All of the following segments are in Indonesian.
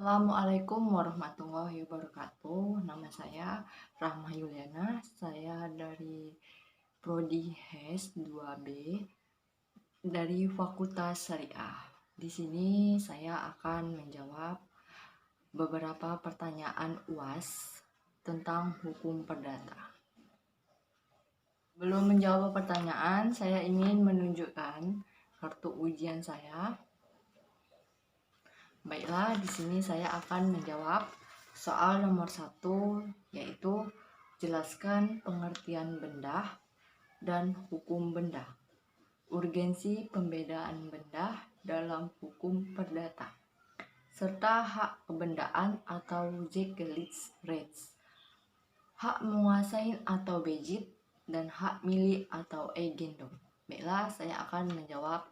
Assalamualaikum warahmatullahi wabarakatuh. Nama saya Rahma Yuliana. Saya dari Prodi HES 2B dari Fakultas Syariah. Di sini saya akan menjawab beberapa pertanyaan UAS tentang hukum perdata. Belum menjawab pertanyaan, saya ingin menunjukkan kartu ujian saya. Baiklah, di sini saya akan menjawab soal nomor 1, yaitu jelaskan pengertian benda dan hukum benda. Urgensi pembedaan benda dalam hukum perdata, serta hak kebendaan atau Zekelic rights, hak menguasai atau bejit, dan hak milik atau eigendom. Baiklah, saya akan menjawab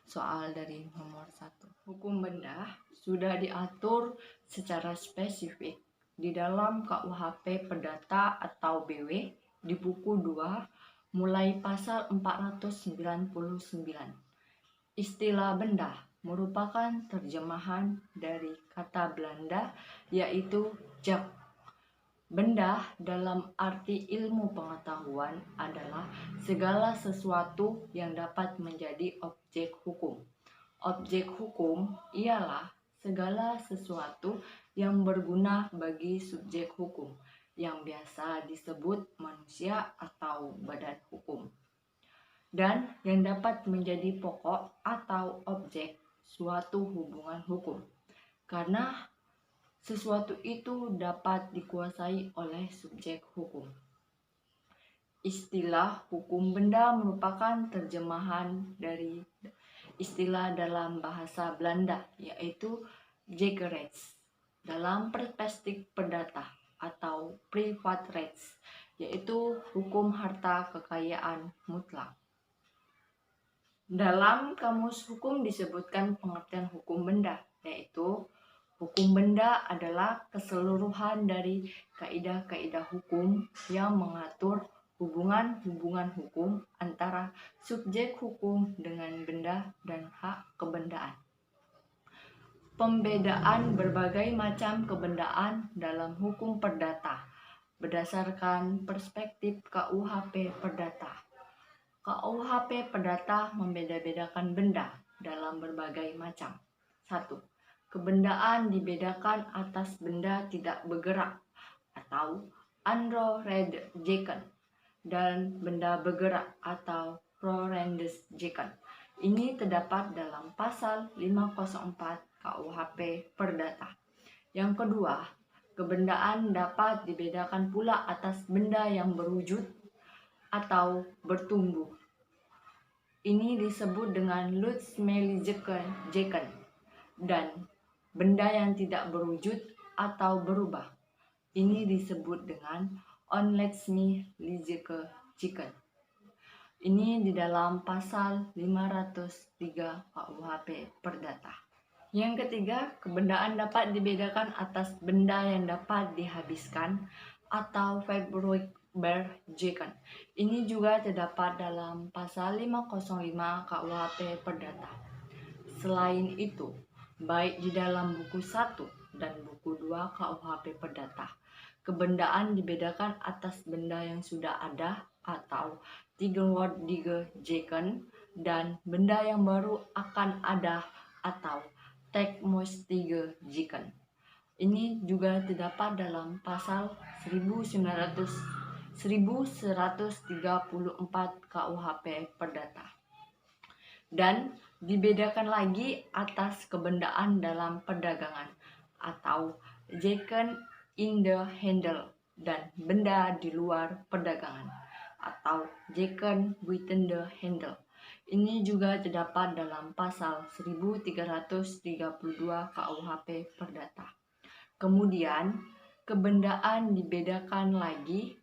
soal dari nomor 1. Hukum benda sudah diatur secara spesifik di dalam KUHP Perdata atau BW di buku 2 mulai pasal 499. Istilah benda merupakan terjemahan dari kata Belanda yaitu jak. Benda dalam arti ilmu pengetahuan adalah segala sesuatu yang dapat menjadi objek hukum. Objek hukum ialah segala sesuatu yang berguna bagi subjek hukum, yang biasa disebut manusia atau badan hukum, dan yang dapat menjadi pokok atau objek suatu hubungan hukum, karena sesuatu itu dapat dikuasai oleh subjek hukum. Istilah hukum benda merupakan terjemahan dari istilah dalam bahasa Belanda yaitu zekerrechts dalam perspektif perdata atau private rights, yaitu hukum harta kekayaan mutlak. Dalam kamus hukum disebutkan pengertian hukum benda, yaitu hukum benda adalah keseluruhan dari kaidah-kaidah hukum yang mengatur hubungan-hubungan hukum antara subjek hukum dengan benda dan hak kebendaan. Pembedaan berbagai macam kebendaan dalam hukum perdata berdasarkan perspektif KUHP Perdata. KUHP Perdata membeda-bedakan benda dalam berbagai macam. 1. Kebendaan dibedakan atas benda tidak bergerak atau unroredgeken dan benda bergerak atau proredgeken. Ini terdapat dalam pasal 504 KUHP Perdata. Yang kedua, kebendaan dapat dibedakan pula atas benda yang berwujud atau bertumbuh. Ini disebut dengan Lutzmeligeken, dan benda yang tidak berwujud atau berubah. Ini disebut dengan Onletsmeligeken. Ini di dalam pasal 503 KUHP Perdata. Yang ketiga, kebendaan dapat dibedakan atas benda yang dapat dihabiskan atau verbruggen. Ini juga terdapat dalam pasal 505 KUHP Perdata. Selain itu, baik di dalam buku 1 dan buku 2 KUHP Perdata, kebendaan dibedakan atas benda yang sudah ada atau tegenwoordige dan benda yang baru akan ada atau toekomstige. Ini juga terdapat dalam pasal 1134 KUHP Perdata. Dan dibedakan lagi atas kebendaan dalam perdagangan atau Zaken in the handle dan benda di luar perdagangan atau Zaken within the handle. Ini juga terdapat dalam pasal 1332 KUHP Perdata. Kemudian kebendaan dibedakan lagi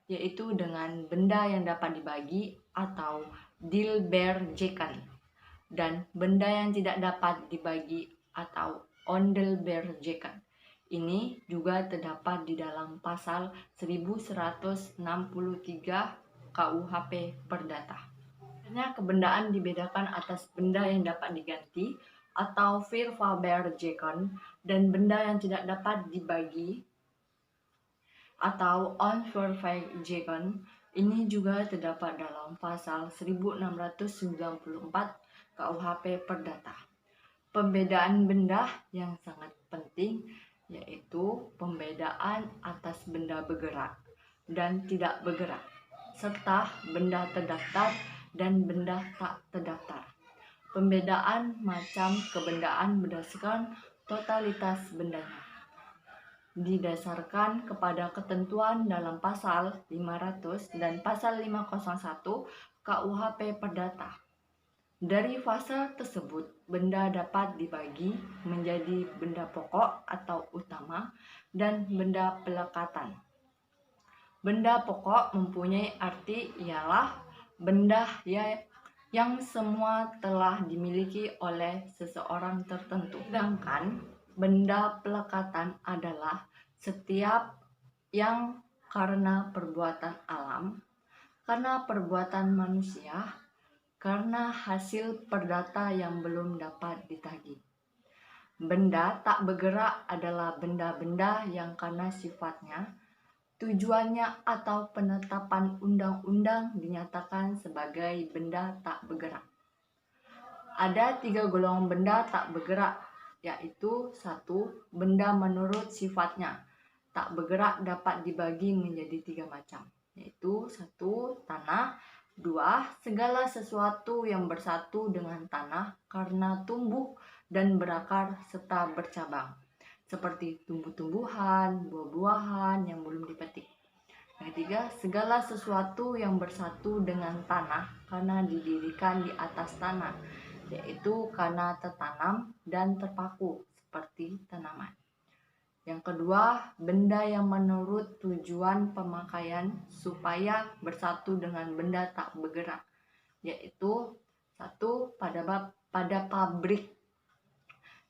yaitu dengan benda yang dapat dibagi atau deelbergeken dan benda yang tidak dapat dibagi atau ondeelbergeken. Ini juga terdapat di dalam pasal 1163 KUHP Perdata. Kebendaan dibedakan atas benda yang dapat diganti atau verfabergeken, dan benda yang tidak dapat dibagi atau onvervaardigeken ini juga terdapat dalam pasal 1694 KUHP Perdata. Pembedaan benda yang sangat penting yaitu pembedaan atas benda bergerak dan tidak bergerak, serta benda terdaftar dan benda tak terdaftar. Pembedaan macam kebendaan berdasarkan totalitas bendanya didasarkan kepada ketentuan dalam pasal 500 dan pasal 501 KUHP Perdata. Dari fase tersebut, benda dapat dibagi menjadi benda pokok atau utama dan benda pelekatan. Benda pokok mempunyai arti ialah benda yang semua telah dimiliki oleh seseorang tertentu. Sedangkan benda pelekatan adalah setiap yang karena perbuatan alam, karena perbuatan manusia, karena hasil perdata yang belum dapat ditagih. Benda tak bergerak adalah benda-benda yang karena sifatnya, tujuannya atau penetapan undang-undang dinyatakan sebagai benda tak bergerak. Ada 3 golongan benda tak bergerak, yaitu 1. Benda menurut sifatnya. Tak bergerak dapat dibagi menjadi 3 macam, yaitu 1. Tanah, 2. Segala sesuatu yang bersatu dengan tanah karena tumbuh dan berakar serta bercabang, seperti tumbuh-tumbuhan, buah-buahan yang belum dipetik. Yang 3. Segala sesuatu yang bersatu dengan tanah karena didirikan di atas tanah, yaitu karena tertanam dan terpaku seperti tanaman. Yang kedua, benda yang menurut tujuan pemakaian supaya bersatu dengan benda tak bergerak, yaitu 1. Pada pabrik,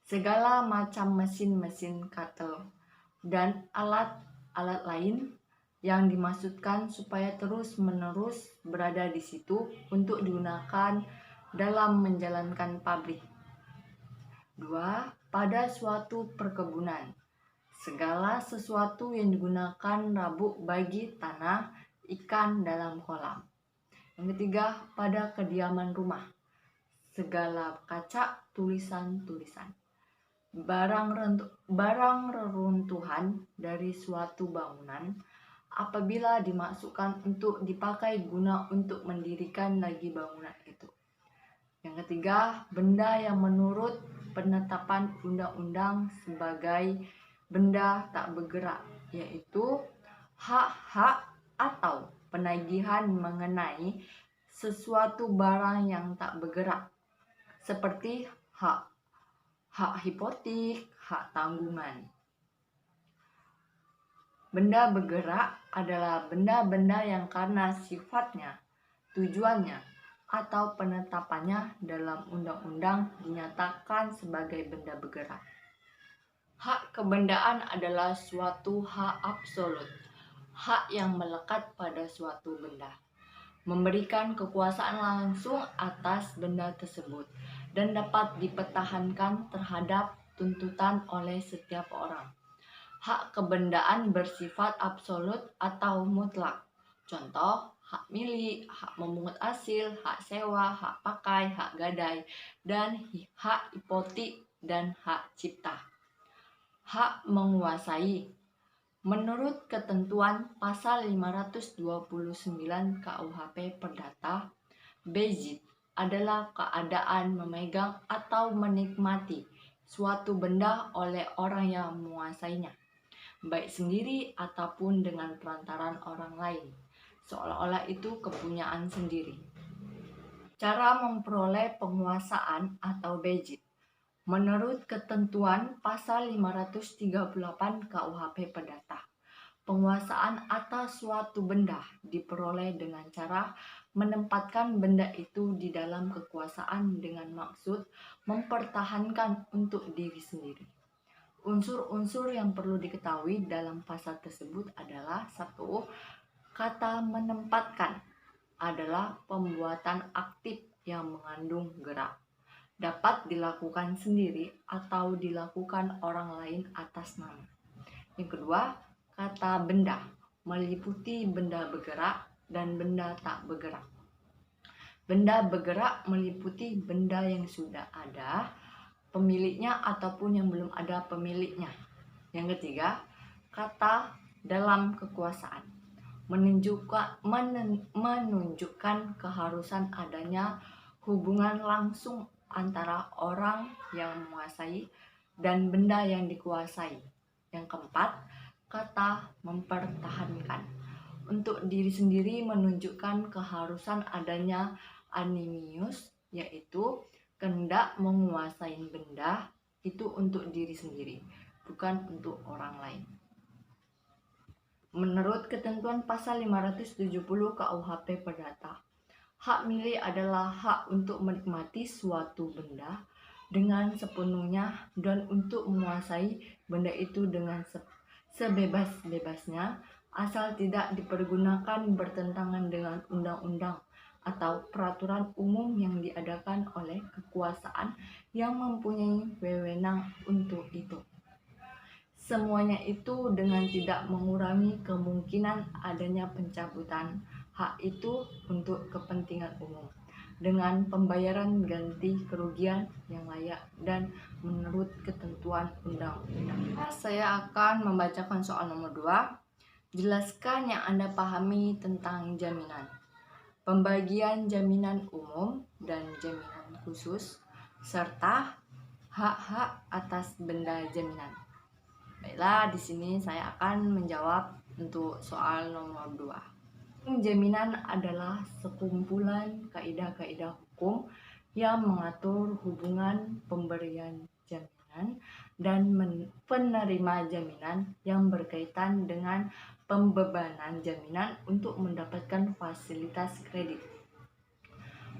segala macam mesin-mesin cuttle dan alat-alat lain yang dimaksudkan supaya terus-menerus berada di situ untuk digunakan dalam menjalankan pabrik. 2. Pada suatu perkebunan, segala sesuatu yang digunakan rabuk bagi tanah ikan dalam kolam. Yang ketiga, pada kediaman rumah, segala kaca, tulisan-tulisan, barang reruntuhan dari suatu bangunan apabila dimaksudkan untuk dipakai guna untuk mendirikan lagi bangunan itu. Yang ketiga, benda yang menurut penetapan undang-undang sebagai benda tak bergerak, yaitu hak-hak atau penagihan mengenai sesuatu barang yang tak bergerak, seperti hak hipotek, hak tanggungan. Benda bergerak adalah benda-benda yang karena sifatnya, tujuannya, atau penetapannya dalam undang-undang dinyatakan sebagai benda bergerak. Hak kebendaan adalah suatu hak absolut, hak yang melekat pada suatu benda, memberikan kekuasaan langsung atas benda tersebut, dan dapat dipertahankan terhadap tuntutan oleh setiap orang. Hak kebendaan bersifat absolut atau mutlak. Contoh, hak milik, hak memungut hasil, hak sewa, hak pakai, hak gadai, dan hak hipotek dan hak cipta. Hak menguasai. Menurut ketentuan pasal 529 KUHP Perdata, bezit adalah keadaan memegang atau menikmati suatu benda oleh orang yang menguasainya, baik sendiri ataupun dengan perantaran orang lain, seolah-olah itu kepunyaan sendiri. Cara memperoleh penguasaan atau bezit. Menurut ketentuan pasal 538 KUHP Perdata, penguasaan atas suatu benda diperoleh dengan cara menempatkan benda itu di dalam kekuasaan dengan maksud mempertahankan untuk diri sendiri. Unsur-unsur yang perlu diketahui dalam pasal tersebut adalah 1. Kata menempatkan adalah pembuatan aktif yang mengandung gerak. dapat dilakukan sendiri atau dilakukan orang lain atas nama. Yang kedua, kata benda meliputi benda bergerak dan benda tak bergerak. Benda bergerak meliputi benda yang sudah ada pemiliknya ataupun yang belum ada pemiliknya. Yang ketiga, kata dalam kekuasaan menunjukkan keharusan adanya hubungan langsung antara orang yang menguasai dan benda yang dikuasai. Yang keempat, kata mempertahankan untuk diri sendiri menunjukkan keharusan adanya animius, yaitu kehendak menguasai benda itu untuk diri sendiri, bukan untuk orang lain. Menurut ketentuan pasal 570 KUHP Perdata, hak milik adalah hak untuk menikmati suatu benda dengan sepenuhnya dan untuk menguasai benda itu dengan sebebas-bebasnya, asal tidak dipergunakan bertentangan dengan undang-undang atau peraturan umum yang diadakan oleh kekuasaan yang mempunyai wewenang untuk itu. Semuanya itu dengan tidak mengurangi kemungkinan adanya pencabutan hak itu untuk kepentingan umum dengan pembayaran ganti kerugian yang layak dan menurut ketentuan undang-undang. Saya akan membacakan soal nomor 2. Jelaskan yang Anda pahami tentang jaminan. Pembagian jaminan umum dan jaminan khusus serta hak-hak atas benda jaminan. Baiklah, di sini saya akan menjawab untuk soal nomor 2. Jaminan adalah sekumpulan kaidah-kaidah hukum yang mengatur hubungan pemberian jaminan dan penerima jaminan yang berkaitan dengan pembebanan jaminan untuk mendapatkan fasilitas kredit.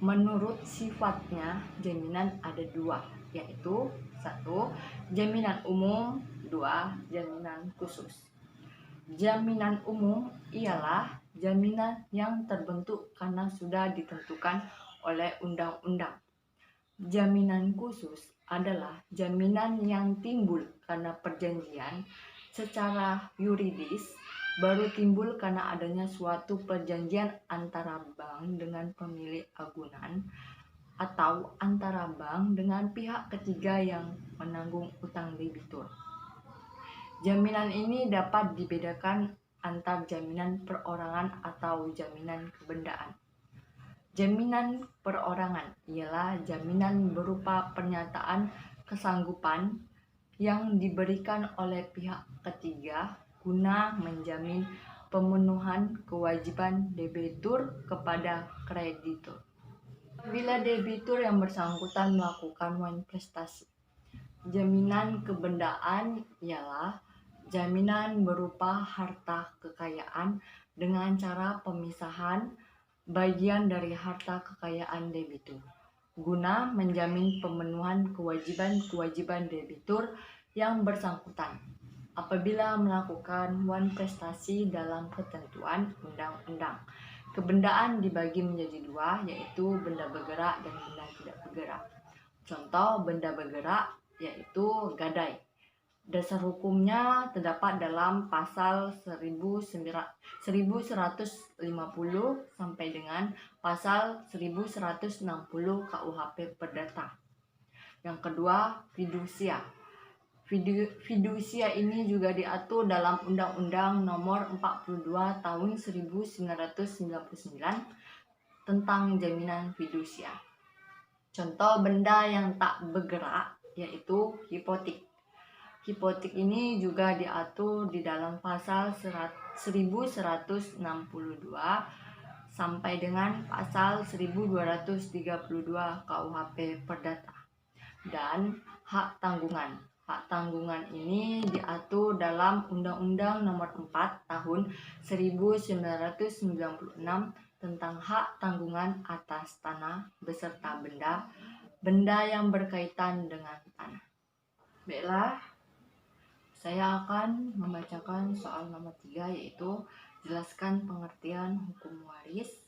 Menurut sifatnya, jaminan ada dua, yaitu 1. Jaminan umum, 2. Jaminan khusus. Jaminan umum ialah jaminan yang terbentuk karena sudah ditentukan oleh undang-undang. Jaminan khusus adalah jaminan yang timbul karena perjanjian secara yuridis baru timbul karena adanya suatu perjanjian antara bank dengan pemilik agunan atau antara bank dengan pihak ketiga yang menanggung utang debitur. Jaminan ini dapat dibedakan antar jaminan perorangan atau jaminan kebendaan. Jaminan perorangan ialah jaminan berupa pernyataan kesanggupan yang diberikan oleh pihak ketiga guna menjamin pemenuhan kewajiban debitur kepada kreditur. Bila debitur yang bersangkutan melakukan prestasi. Jaminan kebendaan ialah jaminan berupa harta kekayaan dengan cara pemisahan bagian dari harta kekayaan debitur guna menjamin pemenuhan kewajiban-kewajiban debitur yang bersangkutan apabila melakukan prestasi dalam ketentuan undang-undang. Kebendaan dibagi menjadi dua, yaitu benda bergerak dan benda tidak bergerak. Contoh benda bergerak yaitu gadai. Dasar hukumnya terdapat dalam pasal 1150 sampai dengan pasal 1160 KUHP Perdata. Yang kedua, fidusia. Fidusia ini juga diatur dalam Undang-Undang Nomor 42 Tahun 1999 tentang jaminan fidusia. Contoh benda yang tak bergerak yaitu hipotek. Hipotek ini juga diatur di dalam pasal 1162 sampai dengan pasal 1232 KUHP Perdata. Dan hak tanggungan. Hak tanggungan ini diatur dalam Undang-Undang Nomor 4 Tahun 1996 tentang hak tanggungan atas tanah beserta benda yang berkaitan dengan tanah. Baiklah, saya akan membacakan soal nomor 3, yaitu jelaskan pengertian hukum waris,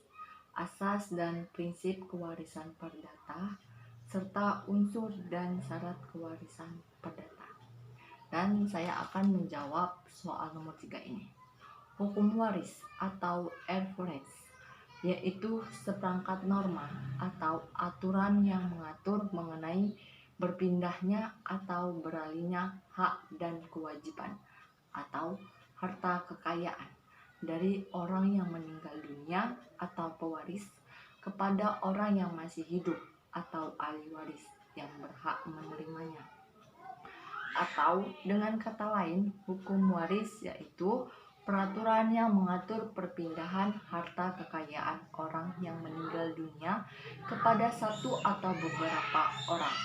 asas dan prinsip kewarisan perdata, serta unsur dan syarat kewarisan perdata. Dan saya akan menjawab soal nomor 3 ini. Hukum waris atau average, yaitu seperangkat norma atau aturan yang mengatur mengenai berpindahnya atau beralihnya hak dan kewajiban atau harta kekayaan dari orang yang meninggal dunia atau pewaris kepada orang yang masih hidup atau ahli waris yang berhak menerimanya. Atau dengan kata lain, hukum waris yaitu peraturan yang mengatur perpindahan harta kekayaan orang yang meninggal dunia kepada satu atau beberapa orang.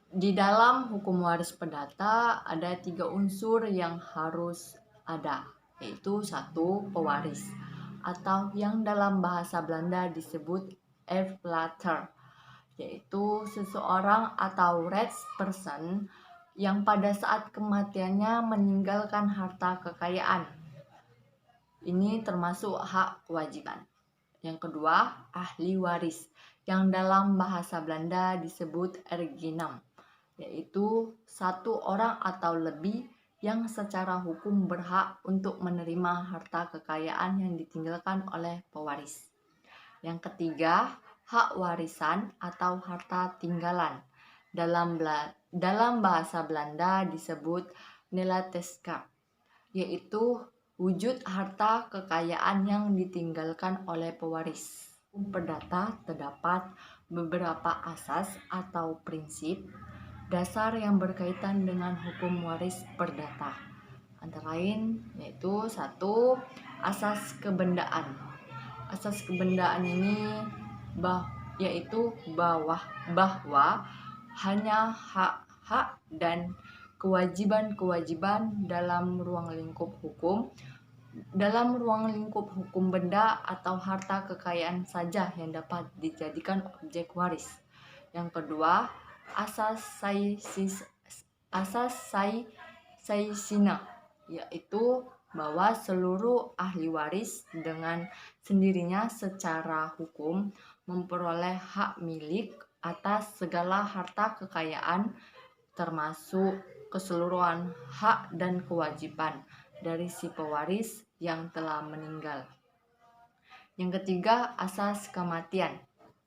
Di dalam hukum waris perdata ada 3 unsur yang harus ada, yaitu 1. Pewaris, atau yang dalam bahasa Belanda disebut erflater, yaitu seseorang atau rechtsperson yang pada saat kematiannya meninggalkan harta kekayaan. Ini termasuk hak kewajiban. Yang kedua, ahli waris, yang dalam bahasa Belanda disebut erfgenaam, yaitu satu orang atau lebih yang secara hukum berhak untuk menerima harta kekayaan yang ditinggalkan oleh pewaris. Yang ketiga, hak warisan atau harta tinggalan. Dalam bahasa Belanda disebut nalatenschap, yaitu wujud harta kekayaan yang ditinggalkan oleh pewaris. Hukum perdata terdapat beberapa asas atau prinsip dasar yang berkaitan dengan hukum waris perdata. Antara lain yaitu 1. Asas kebendaan. Asas kebendaan ini yaitu bahwa hanya hak-hak dan kewajiban-kewajiban dalam ruang lingkup hukum benda atau harta kekayaan saja yang dapat dijadikan objek waris. Yang kedua, asas saisina, yaitu bahwa seluruh ahli waris dengan sendirinya secara hukum memperoleh hak milik atas segala harta kekayaan, termasuk keseluruhan hak dan kewajiban dari si pewaris yang telah meninggal. Yang ketiga, asas kematian,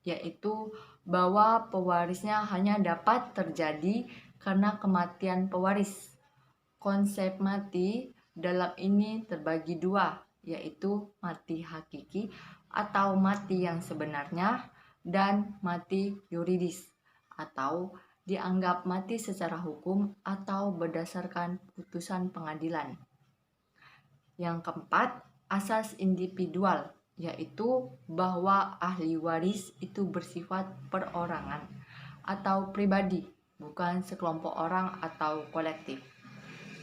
yaitu bahwa pewarisnya hanya dapat terjadi karena kematian pewaris. Konsep mati dalam ini terbagi 2, yaitu mati hakiki atau mati yang sebenarnya dan mati yuridis atau dianggap mati secara hukum atau berdasarkan putusan pengadilan. Yang keempat, asas individual, yaitu bahwa ahli waris itu bersifat perorangan atau pribadi, bukan sekelompok orang atau kolektif.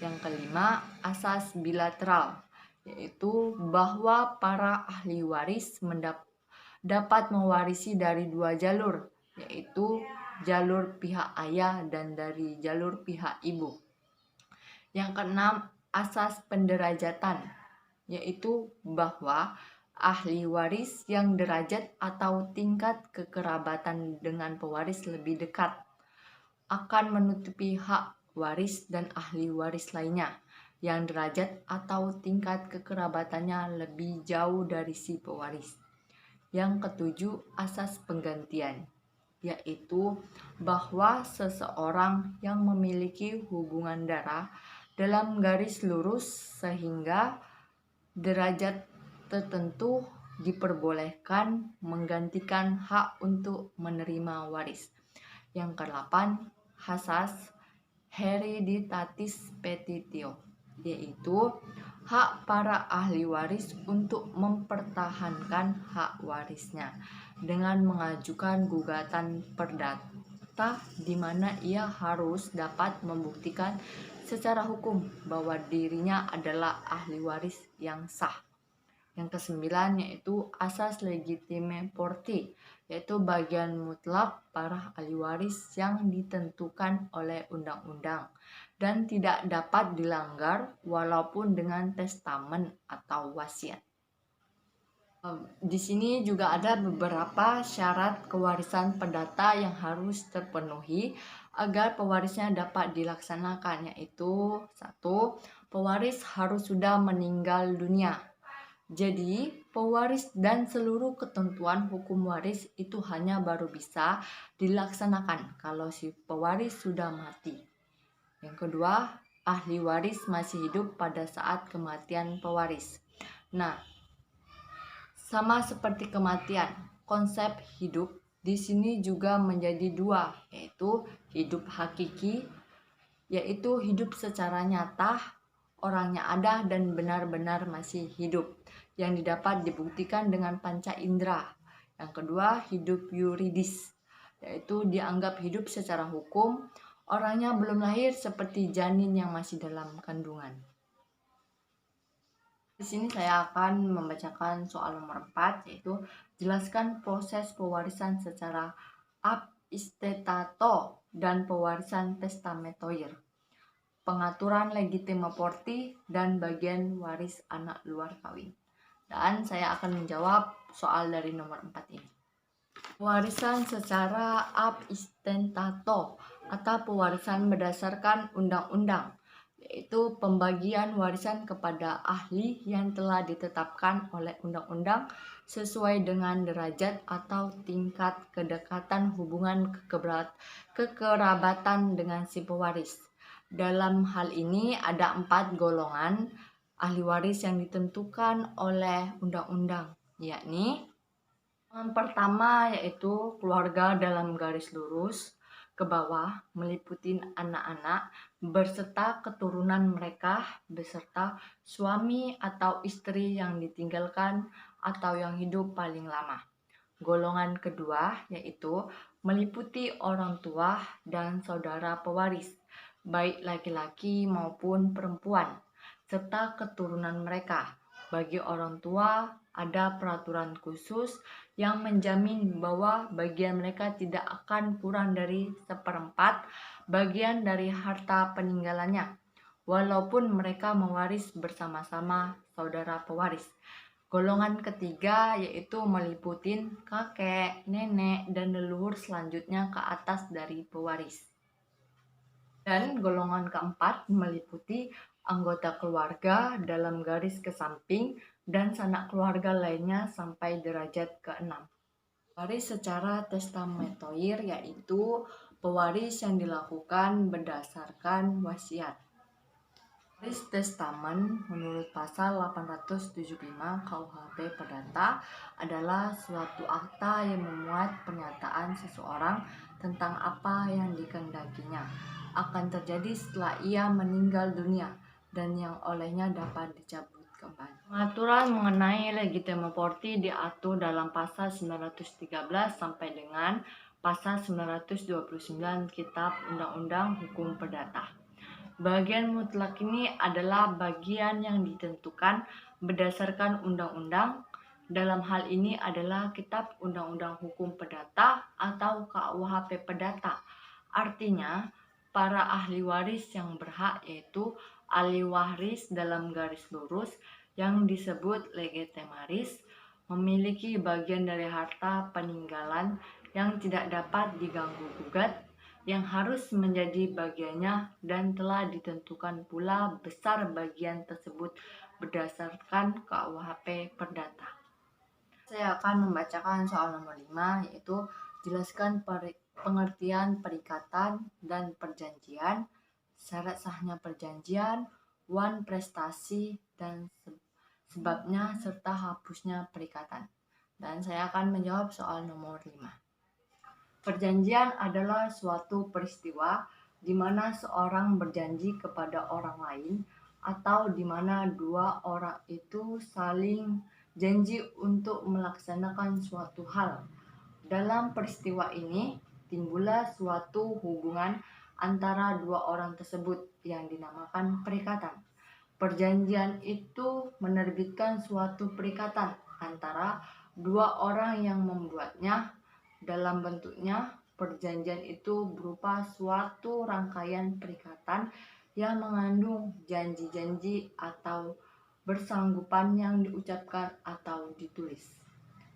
Yang kelima, asas bilateral, yaitu bahwa para ahli waris dapat mewarisi dari 2 jalur, yaitu jalur pihak ayah dan dari jalur pihak ibu. Yang keenam, asas penderajatan, yaitu bahwa ahli waris yang derajat atau tingkat kekerabatan dengan pewaris lebih dekat akan menutupi hak waris dan ahli waris lainnya yang derajat atau tingkat kekerabatannya lebih jauh dari si pewaris. Yang ketujuh, asas penggantian, yaitu bahwa seseorang yang memiliki hubungan darah dalam garis lurus sehingga derajat tertentu diperbolehkan menggantikan hak untuk menerima waris. Yang kedelapan, asas hereditatis petitio, yaitu hak para ahli waris untuk mempertahankan hak warisnya dengan mengajukan gugatan perdata di mana ia harus dapat membuktikan secara hukum bahwa dirinya adalah ahli waris yang sah. Yang kesembilan yaitu asas legitime porti, yaitu bagian mutlak para ahli waris yang ditentukan oleh undang-undang dan tidak dapat dilanggar walaupun dengan testamen atau wasiat. Di sini juga ada beberapa syarat kewarisan perdata yang harus terpenuhi agar pewarisnya dapat dilaksanakan, yaitu satu, pewaris harus sudah meninggal dunia. Jadi, pewaris dan seluruh ketentuan hukum waris itu hanya baru bisa dilaksanakan kalau si pewaris sudah mati. Yang kedua, ahli waris masih hidup pada saat kematian pewaris. Nah, sama seperti kematian, konsep hidup di sini juga menjadi dua, yaitu hidup hakiki, yaitu hidup secara nyata, orangnya ada dan benar-benar masih hidup, yang didapat dibuktikan dengan panca indera. Yang kedua, hidup yuridis, yaitu dianggap hidup secara hukum, orangnya belum lahir seperti janin yang masih dalam kandungan. Di sini saya akan membacakan soal nomor 4, yaitu jelaskan proses pewarisan secara ab istetato dan pewarisan testametoir, pengaturan legitima mortis dan bagian waris anak luar kawin. Dan saya akan menjawab soal dari nomor 4 ini. Pewarisan secara ab istetato atau pewarisan berdasarkan undang-undang, yaitu pembagian warisan kepada ahli yang telah ditetapkan oleh undang-undang sesuai dengan derajat atau tingkat kedekatan hubungan kekerabatan dengan si pewaris. Dalam hal ini ada 4 golongan ahli waris yang ditentukan oleh undang-undang, yakni yang pertama yaitu keluarga dalam garis lurus ke bawah, meliputi anak-anak beserta keturunan mereka beserta suami atau istri yang ditinggalkan atau yang hidup paling lama. Golongan kedua yaitu meliputi orang tua dan saudara pewaris, baik laki-laki maupun perempuan, serta keturunan mereka. Bagi orang tua, ada peraturan khusus yang menjamin bahwa bagian mereka tidak akan kurang dari 1/4 bagian dari harta peninggalannya, walaupun mereka mewaris bersama-sama saudara pewaris. Golongan ketiga yaitu meliputi kakek, nenek, dan leluhur selanjutnya ke atas dari pewaris. Dan golongan keempat meliputi anggota keluarga dalam garis ke samping dan sanak keluarga lainnya sampai derajat ke-6. Pewaris secara testametoir yaitu pewaris yang dilakukan berdasarkan wasiat. Waris testamen menurut pasal 875 KUHP Perdata adalah suatu akta yang memuat pernyataan seseorang tentang apa yang dikehendakinya akan terjadi setelah ia meninggal dunia dan yang olehnya dapat dicabut kembali. Pengaturan mengenai legitima mortis diatur dalam pasal 913 sampai dengan pasal 929 Kitab Undang-Undang Hukum Perdata. Bagian mutlak ini adalah bagian yang ditentukan berdasarkan undang-undang. Dalam hal ini adalah Kitab Undang-Undang Hukum Perdata atau KUHP Perdata. Artinya, para ahli waris yang berhak yaitu ahli waris dalam garis lurus yang disebut legitimaris memiliki bagian dari harta peninggalan yang tidak dapat diganggu-gugat yang harus menjadi bagiannya dan telah ditentukan pula besar bagian tersebut berdasarkan KUHP Perdata. Saya akan membacakan soal nomor 5 yaitu jelaskan pengertian perikatan dan perjanjian, syarat sahnya perjanjian, wan prestasi dan sebabnya serta hapusnya perikatan. Dan saya akan menjawab soal nomor 5. Perjanjian adalah suatu peristiwa di mana seorang berjanji kepada orang lain atau di mana dua orang itu saling janji untuk melaksanakan suatu hal. Dalam peristiwa ini timbullah suatu hubungan antara dua orang tersebut yang dinamakan perikatan. Perjanjian itu menerbitkan suatu perikatan antara dua orang yang membuatnya. Dalam bentuknya, perjanjian itu berupa suatu rangkaian perikatan yang mengandung janji-janji atau bersanggupan yang diucapkan atau ditulis.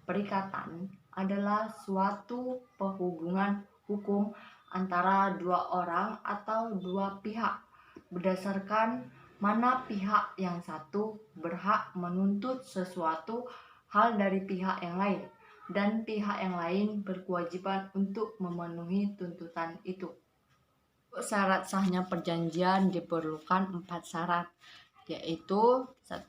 Perikatan adalah suatu penghubungan hukum antara dua orang atau dua pihak berdasarkan mana pihak yang satu berhak menuntut sesuatu hal dari pihak yang lain dan pihak yang lain berkewajiban untuk memenuhi tuntutan itu. Syarat sahnya perjanjian diperlukan 4 syarat, yaitu 1.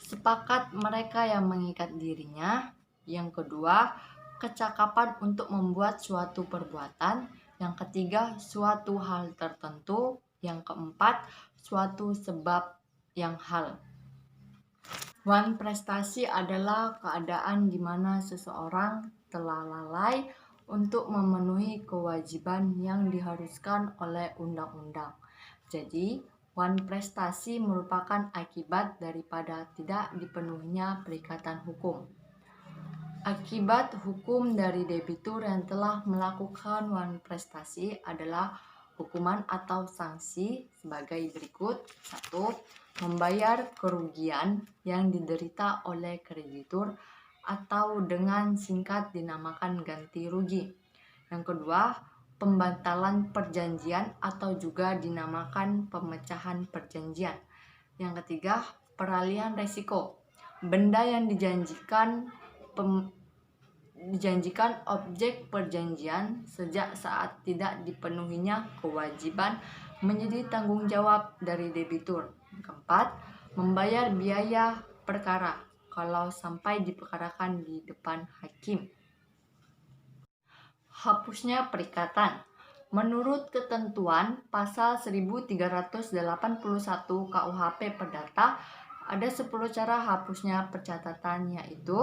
Sepakat mereka yang mengikat dirinya. Yang kedua, kecakapan untuk membuat suatu perbuatan. Yang ketiga, suatu hal tertentu. Yang keempat, suatu sebab yang hal. Wan prestasi adalah keadaan di mana seseorang telah lalai untuk memenuhi kewajiban yang diharuskan oleh undang-undang. Jadi, wan prestasi merupakan akibat daripada tidak dipenuhinya perikatan hukum. Akibat hukum dari debitur yang telah melakukan wan prestasi adalah hukuman atau sanksi sebagai berikut. 1. Membayar kerugian yang diderita oleh kreditur atau dengan singkat dinamakan ganti rugi. Yang kedua, pembatalan perjanjian atau juga dinamakan pemecahan perjanjian. Yang ketiga, peralihan resiko. Benda yang dijanjikan objek perjanjian sejak saat tidak dipenuhinya kewajiban menjadi tanggung jawab dari debitur. Yang keempat, membayar biaya perkara kalau sampai diperkarakan di depan hakim. Hapusnya perikatan. Menurut ketentuan pasal 1381 KUHP Perdata, ada 10 cara hapusnya percatatan, yaitu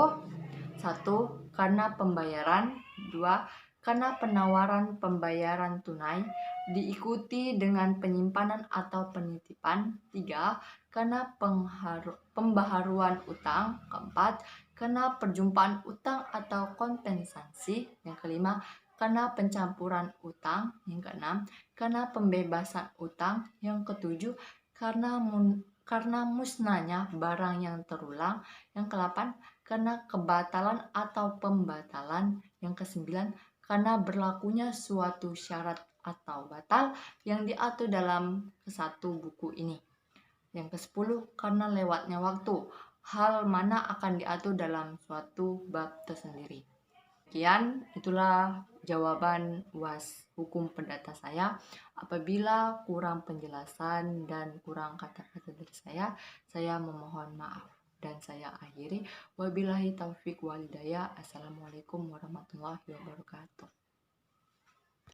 1. Karena pembayaran. 2. Karena penawaran pembayaran tunai diikuti dengan penyimpanan atau penitipan. 3. Karena pembaharuan utang. 4. Karena perjumpaan utang atau kompensasi. Yang kelima, karena pencampuran utang. Yang keenam, karena pembebasan utang. Yang ketujuh, karena musnahnya barang yang terulang. Yang kedelapan, karena kebatalan atau pembatalan. Yang kesembilan, karena berlakunya suatu syarat atau batal yang diatur dalam kesatu buku ini. Yang ke-10, karena lewatnya waktu, hal mana akan diatur dalam suatu bab tersendiri. Sekian, itulah jawaban UAS hukum perdata saya. Apabila kurang penjelasan dan kurang kata-kata dari saya memohon maaf. Dan saya akhiri, wabillahi taufiq walhidayah. Assalamualaikum warahmatullahi wabarakatuh.